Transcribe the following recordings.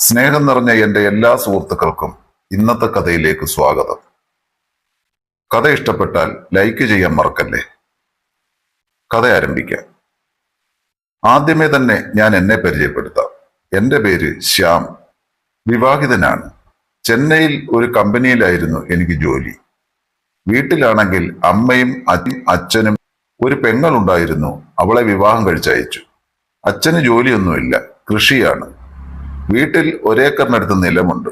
സ്നേഹം നിറഞ്ഞ എൻ്റെ എല്ലാ സുഹൃത്തുക്കൾക്കും ഇന്നത്തെ കഥയിലേക്ക് സ്വാഗതം. കഥ ഇഷ്ടപ്പെട്ടാൽ ലൈക്ക് ചെയ്യാൻ മറക്കല്ലേ. കഥ ആരംഭിക്കാം. ആദ്യമേ തന്നെ ഞാൻ എന്നെ പരിചയപ്പെടുത്താം. എൻ്റെ പേര് ശ്യാം. വിവാഹിതനാണ്. ചെന്നൈയിൽ ഒരു കമ്പനിയിലായിരുന്നു എനിക്ക് ജോലി. വീട്ടിലാണെങ്കിൽ അമ്മയും അച്ഛനും ഒരു പെങ്ങളുണ്ടായിരുന്നു. അവളെ വിവാഹം കഴിച്ചയച്ചു. അച്ഛന് ജോലിയൊന്നുമില്ല, കൃഷിയാണ്. വീട്ടിൽ ഒരേക്കറിനടുത്ത് നിലമുണ്ട്.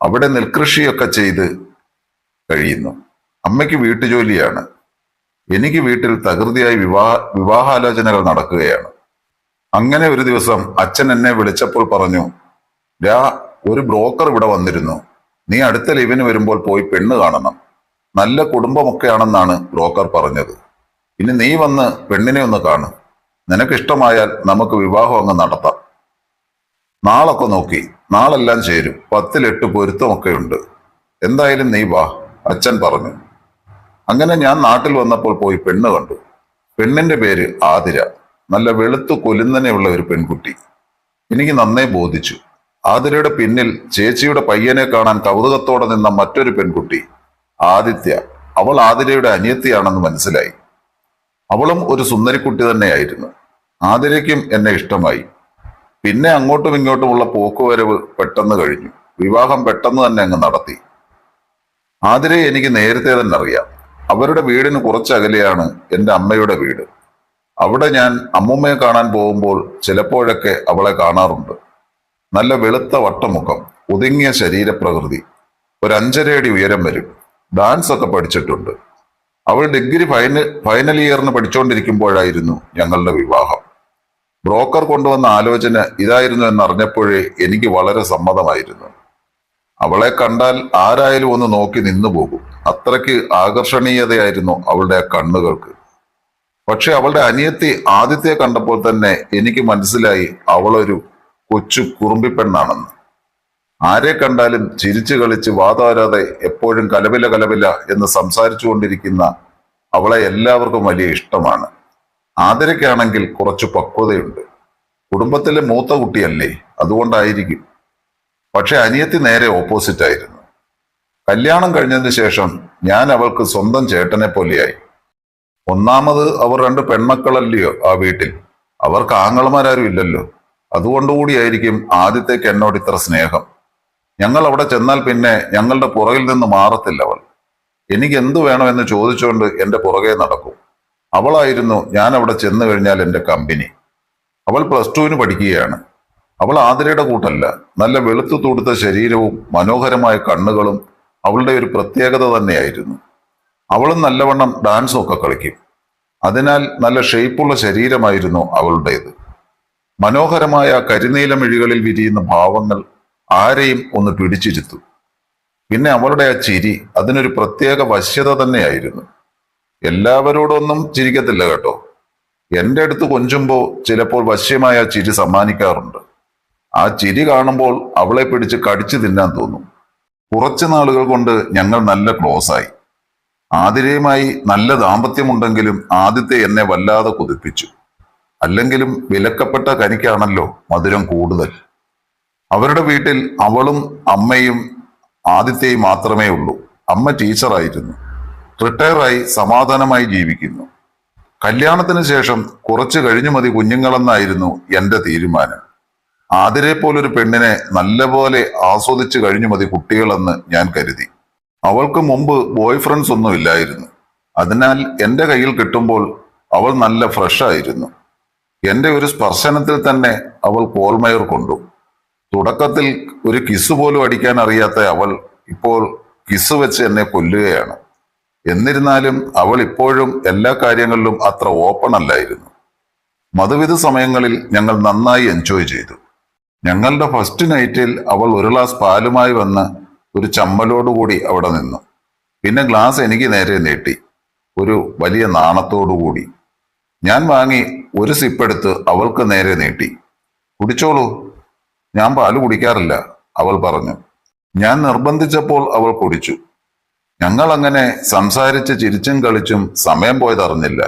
അവിടെ നെൽകൃഷിയൊക്കെ ചെയ്ത് കഴിയുന്നു. അമ്മയ്ക്ക് വീട്ടുജോലിയാണ്. എനിക്ക് വീട്ടിൽ തകൃതിയായി വിവാഹാലോചനകൾ നടക്കുകയാണ്. അങ്ങനെ ഒരു ദിവസം അച്ഛൻ എന്നെ വിളിച്ചപ്പോൾ പറഞ്ഞു, ഒരു ബ്രോക്കർ ഇവിടെ വന്നിരുന്നു. നീ അടുത്ത ലീവിന് വരുമ്പോൾ പോയി പെണ്ണ് കാണണം. നല്ല കുടുംബമൊക്കെയാണെന്നാണ് ബ്രോക്കർ പറഞ്ഞത്. ഇനി നീ വന്ന് പെണ്ണിനെ ഒന്ന് കാണും. നിനക്കിഷ്ടമായാൽ നമുക്ക് വിവാഹം അങ്ങ് നടത്താം. നാളൊക്കെ നോക്കി, നാളെല്ലാം ചേരും. 10-8 പൊരുത്തമൊക്കെ ഉണ്ട്. എന്തായാലും നീ വാ, അച്ഛൻ പറഞ്ഞു. അങ്ങനെ ഞാൻ നാട്ടിൽ വന്നപ്പോൾ പോയി പെണ്ണ് കണ്ടു. പെണ്ണിന്റെ പേര് ആതിര. നല്ല വെളുത്തു കൊലുന്നനെയുള്ള ഒരു പെൺകുട്ടി. എനിക്ക് നന്നേ ബോധിച്ചു. ആതിരയുടെ പിന്നിൽ ചേച്ചിയുടെ പയ്യനെ കാണാൻ കൗതുകത്തോടെ നിന്ന മറ്റൊരു പെൺകുട്ടി, ആദിത്യ. അവൾ ആതിരയുടെ അനിയത്തിയാണെന്ന് മനസ്സിലായി. അവളും ഒരു സുന്ദരിക്കുട്ടി തന്നെയായിരുന്നു. ആതിരയ്ക്കും എന്നെ ഇഷ്ടമായി. പിന്നെ അങ്ങോട്ടും ഇങ്ങോട്ടുമുള്ള പോക്കുവരവ് പെട്ടെന്ന് കഴിഞ്ഞു. വിവാഹം പെട്ടെന്ന് തന്നെ അങ്ങ് നടത്തി. ആതിരയെ എനിക്ക് നേരത്തെ തന്നെ അറിയാം. അവരുടെ വീടിന് കുറച്ചകലെയാണ് എൻ്റെ അമ്മയുടെ വീട്. അവിടെ ഞാൻ അമ്മുമ്മയെ കാണാൻ പോകുമ്പോൾ ചിലപ്പോഴൊക്കെ അവളെ കാണാറുണ്ട്. നല്ല വെളുത്ത വട്ടമുഖം, ഒതുങ്ങിയ ശരീരപ്രകൃതി, ഒരു 5.5 അടി ഉയരം വരും. ഡാൻസ് ഒക്കെ പഠിച്ചിട്ടുണ്ട്. അവൾ ഡിഗ്രി ഫൈനൽ ഇയറിന് പഠിച്ചുകൊണ്ടിരിക്കുമ്പോഴായിരുന്നു ഞങ്ങളുടെ വിവാഹം. ബ്രോക്കർ കൊണ്ടുവന്ന ആലോചന ഇതായിരുന്നു എന്നറിഞ്ഞപ്പോഴേ എനിക്ക് വളരെ സമ്മതമായിരുന്നു. അവളെ കണ്ടാൽ ആരായാലും ഒന്ന് നോക്കി നിന്നു പോകും. അത്രയ്ക്ക് ആകർഷണീയതയായിരുന്നു അവളുടെ ആ കണ്ണുകൾക്ക്. പക്ഷെ അവളുടെ അനിയത്തി ആദിത്യയെ കണ്ടപ്പോൾ തന്നെ എനിക്ക് മനസ്സിലായി അവളൊരു കൊച്ചു കുറുമ്പിപ്പെണ്ണാണെന്ന്. ആരെ കണ്ടാലും ചിരിച്ചു കളിച്ച് വാതാരാതെ എപ്പോഴും കലപില കലപില എന്ന് സംസാരിച്ചു കൊണ്ടിരിക്കുന്ന അവളെ എല്ലാവർക്കും വലിയ ഇഷ്ടമാണ്. ആതിരയ്ക്കാണെങ്കിൽ കുറച്ചു പക്വതയുണ്ട്. കുടുംബത്തിലെ മൂത്ത കുട്ടിയല്ലേ, അതുകൊണ്ടായിരിക്കും. പക്ഷെ അനിയത്തി നേരെ ഓപ്പോസിറ്റ് ആയിരുന്നു. കല്യാണം കഴിഞ്ഞതിന് ശേഷം ഞാൻ അവൾക്ക് സ്വന്തം ചേട്ടനെ പോലെയായി. ഒന്നാമത് അവർ 2 പെൺമക്കളല്ലയോ ആ വീട്ടിൽ. അവർക്ക് ആങ്ങളമാരും ഇല്ലല്ലോ. അതുകൊണ്ടുകൂടിയായിരിക്കും ആദ്യത്തേക്ക് എന്നോട് ഇത്ര സ്നേഹം. ഞങ്ങൾ അവിടെ ചെന്നാൽ പിന്നെ ഞങ്ങളുടെ പുറകിൽ നിന്ന് മാറത്തില്ല അവൾ. എനിക്ക് എന്തു വേണമെന്ന് ചോദിച്ചുകൊണ്ട് എൻ്റെ പുറകെ നടക്കും. അവളായിരുന്നു ഞാൻ അവിടെ ചെന്ന് കഴിഞ്ഞാൽ എൻ്റെ കമ്പനി. അവൾ +2 പഠിക്കുകയാണ്. അവൾ ആതിരയുടെ കൂട്ടല്ല. നല്ല വെളുത്തു തുടുത്ത ശരീരവും മനോഹരമായ കണ്ണുകളും അവളുടെ ഒരു പ്രത്യേകത തന്നെയായിരുന്നു. അവളും നല്ലവണ്ണം ഡാൻസും ഒക്കെ കളിക്കും. അതിനാൽ നല്ല ഷേപ്പുള്ള ശരീരമായിരുന്നു അവളുടേത്. മനോഹരമായ കരിനീല മിഴികളിൽ വിരിയുന്ന ഭാവങ്ങൾ ആരെയും ഒന്ന് പിടിച്ചിരുത്തും. പിന്നെ അവളുടെ ആ ചിരി, അതിനൊരു പ്രത്യേക വശ്യത തന്നെയായിരുന്നു. എല്ലാവരോടൊന്നും ചിരിക്കത്തില്ല കേട്ടോ. എൻ്റെ അടുത്ത് കൊഞ്ചുമ്പോൾ ചിലപ്പോൾ വശ്യമായ ചിരി സമ്മാനിക്കാറുണ്ട്. ആ ചിരി കാണുമ്പോൾ അവളെ പിടിച്ച് കടിച്ചു തിന്നാൻ തോന്നും. കുറച്ചു നാളുകൾ കൊണ്ട് ഞങ്ങൾ നല്ല ക്ലോസ് ആയി. ആതിരയുമായി നല്ല ദാമ്പത്യമുണ്ടെങ്കിലും ആദ്യത്തെ എന്നെ വല്ലാതെ കൊതിപ്പിച്ചു. അല്ലെങ്കിലും വിലക്കപ്പെട്ട കനിക്കാണല്ലോ മധുരം കൂടുതൽ. അവരുടെ വീട്ടിൽ അവളും അമ്മയും ആദിത്യയും മാത്രമേ ഉള്ളൂ. അമ്മ ടീച്ചറായിരുന്നു. റിട്ടയറായി സമാധാനമായി ജീവിക്കുന്നു. കല്യാണത്തിന് ശേഷം കുറച്ചു കഴിഞ്ഞു മതി കുഞ്ഞുങ്ങളെന്നായിരുന്നു എൻ്റെ തീരുമാനം. ആതിരെ പോലൊരു പെണ്ണിനെ നല്ലപോലെ ആസ്വദിച്ചു കഴിഞ്ഞു മതി കുട്ടികളെന്ന് ഞാൻ കരുതി. അവൾക്ക് മുമ്പ് ബോയ് ഫ്രണ്ട്സ് ഒന്നും ഇല്ലായിരുന്നു. അതിനാൽ എൻ്റെ കയ്യിൽ കിട്ടുമ്പോൾ അവൾ നല്ല ഫ്രഷ് ആയിരുന്നു. എൻ്റെ ഒരു സ്പർശനത്തിൽ തന്നെ അവൾ കോൾമയർ കൊണ്ടു. തുടക്കത്തിൽ ഒരു കിസ് പോലും അടിക്കാൻ അറിയാത്ത അവൾ ഇപ്പോൾ കിസ് വെച്ച് എന്നെ കൊല്ലുകയാണ്. എന്നിരുന്നാലും അവൾ ഇപ്പോഴും എല്ലാ കാര്യങ്ങളിലും അത്ര ഓപ്പൺ അല്ലായിരുന്നു. മധുവിധ സമയങ്ങളിൽ ഞങ്ങൾ നന്നായി എൻജോയ് ചെയ്തു. ഞങ്ങളുടെ ഫസ്റ്റ് നൈറ്റിൽ അവൾ ഒരു ഗ്ലാസ് പാലുമായി വന്ന് ഒരു ചമ്മലോടുകൂടി അവിടെ നിന്നു. പിന്നെ ഗ്ലാസ് എനിക്ക് നേരെ നീട്ടി, ഒരു വലിയ നാണത്തോടുകൂടി. ഞാൻ വാങ്ങി ഒരു സിപ്പെടുത്ത് അവൾക്ക് നേരെ നീട്ടി. കുടിച്ചോളൂ, ഞാൻ പാല് കുടിക്കാറില്ല, അവൾ പറഞ്ഞു. ഞാൻ നിർബന്ധിച്ചപ്പോൾ അവൾ കുടിച്ചു. ഞങ്ങൾ അങ്ങനെ സംസാരിച്ച് ചിരിച്ചും കളിച്ചും സമയം പോയതറിഞ്ഞില്ല.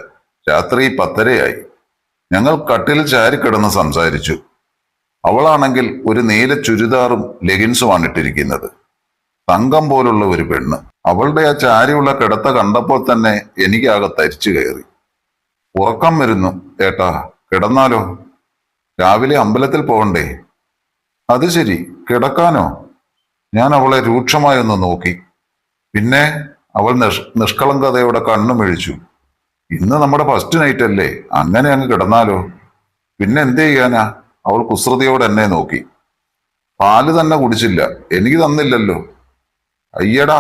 രാത്രി 10:30 ഞങ്ങൾ കട്ടിൽ ചാരിക്കിടന്ന് സംസാരിച്ചു. അവളാണെങ്കിൽ ഒരു നീല ചുരിദാറും ലെഗിൻസുമാണ് ഇട്ടിരിക്കുന്നത്. തങ്കം പോലുള്ള ഒരു പെണ്ണ്. അവളുടെ ആ ചാരിയുള്ള കിടത്ത കണ്ടപ്പോൾ തന്നെ എനിക്കാകെ തരിച്ചു കയറി. ഉറക്കം വരുന്നു ഏട്ടാ, കിടന്നാലോ? രാവിലെ അമ്പലത്തിൽ പോകണ്ടേ? അത് ശരി, കിടക്കാനോ? ഞാൻ അവളെ രൂക്ഷമായി ഒന്ന് നോക്കി. പിന്നെ അവൾ നിഷ്കളങ്കതയോടെ കണ്ണുമിഴിച്ചു. ഇന്ന് നമ്മുടെ ഫസ്റ്റ് നൈറ്റ് അല്ലേ, അങ്ങനെ അങ്ങ് കിടന്നാലോ? പിന്നെ എന്ത് ചെയ്യാനാ? അവൾ കുസൃതിയോടെ എന്നെ നോക്കി. പാല് തന്നെ കുടിച്ചില്ല, എനിക്ക് തന്നില്ലല്ലോ. അയ്യടാ,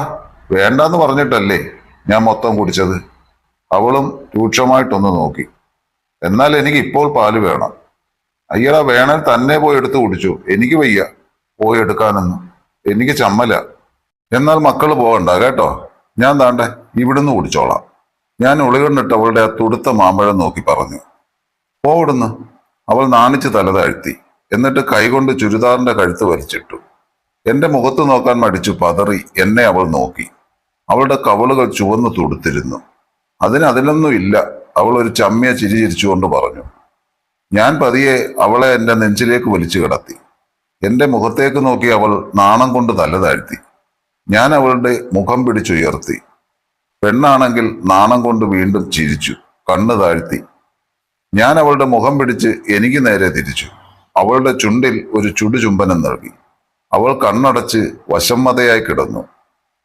വേണ്ടാന്ന് പറഞ്ഞിട്ടല്ലേ ഞാൻ മൊത്തം കുടിച്ചത്. അവളും രൂക്ഷമായിട്ടൊന്ന് നോക്കി. എന്നാൽ എനിക്ക് ഇപ്പോൾ പാല് വേണം. അയ്യടാ, വേണേൽ തന്നെ പോയി എടുത്ത് കുടിച്ചു, എനിക്ക് വയ്യ പോയി എടുക്കാനൊന്നും, എനിക്ക് ചമ്മല. എന്നാൽ മക്കള് പോകണ്ട കേട്ടോ, ഞാൻ താണ്ടെ ഇവിടുന്ന് കുടിച്ചോളാം. ഞാൻ ഉളികണ്ണിട്ട് അവളുടെ ആ തുടുത്ത മാമ്പഴം നോക്കി പറഞ്ഞു. പോവിടുന്ന്. അവൾ നാണിച്ച് തല താഴ്ത്തി. എന്നിട്ട് കൈകൊണ്ട് ചുരിദാറിന്റെ കഴുത്ത് വലിച്ചിട്ടു. എന്റെ മുഖത്ത് നോക്കാൻ മടിച്ചു പതറി എന്നെ അവൾ നോക്കി. അവളുടെ കവളുകൾ ചുവന്നു തുടുത്തിരുന്നു. അതിലൊന്നും ഇല്ല, അവൾ ഒരു ചമ്മിയ ചിരി ചിരിച്ചുകൊണ്ട് പറഞ്ഞു. ഞാൻ പതിയെ അവളെ എന്റെ നെഞ്ചിലേക്ക് വലിച്ചു കിടത്തി. എന്റെ മുഖത്തേക്ക് നോക്കി അവൾ നാണം കൊണ്ട് തല താഴ്ത്തി. ഞാൻ അവളുടെ മുഖം പിടിച്ചുയർത്തി. പെണ്ണാണെങ്കിൽ നാണം കൊണ്ട് വീണ്ടും ചിരിച്ചു, കണ്ണു താഴ്ത്തി. ഞാൻ അവളുടെ മുഖം പിടിച്ച് എനിക്ക് നേരെ തിരിച്ചു. അവളുടെ ചുണ്ടിൽ ഒരു ചുടുചുംബനം നൽകി. അവൾ കണ്ണടച്ച് വശമ്മതയായി കിടന്നു.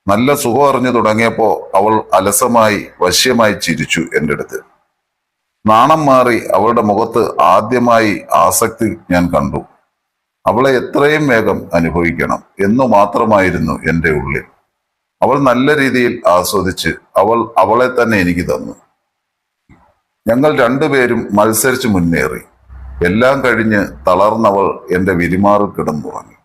നല്ല സുഖം അറിഞ്ഞു തുടങ്ങിയപ്പോ അവൾ അലസമായി വശ്യമായി ചിരിച്ചു എൻ്റെ അടുത്ത്. നാണം മാറി അവളുടെ മുഖത്ത് ആദ്യമായി ആസക്തി ഞാൻ കണ്ടു. അവളെ എത്രയും വേഗം അനുഭവിക്കണം എന്നു മാത്രമായിരുന്നു എൻ്റെ ഉള്ളിൽ. അവൾ നല്ല രീതിയിൽ ആസ്വദിച്ച് അവളെ തന്നെ എനിക്ക് തന്നു. ഞങ്ങൾ രണ്ടുപേരും മത്സരിച്ച് മുന്നേറി. എല്ലാം കഴിഞ്ഞ് തളർന്നവൾ എൻ്റെ വിരിമാറിൽ കിടന്നുറങ്ങി.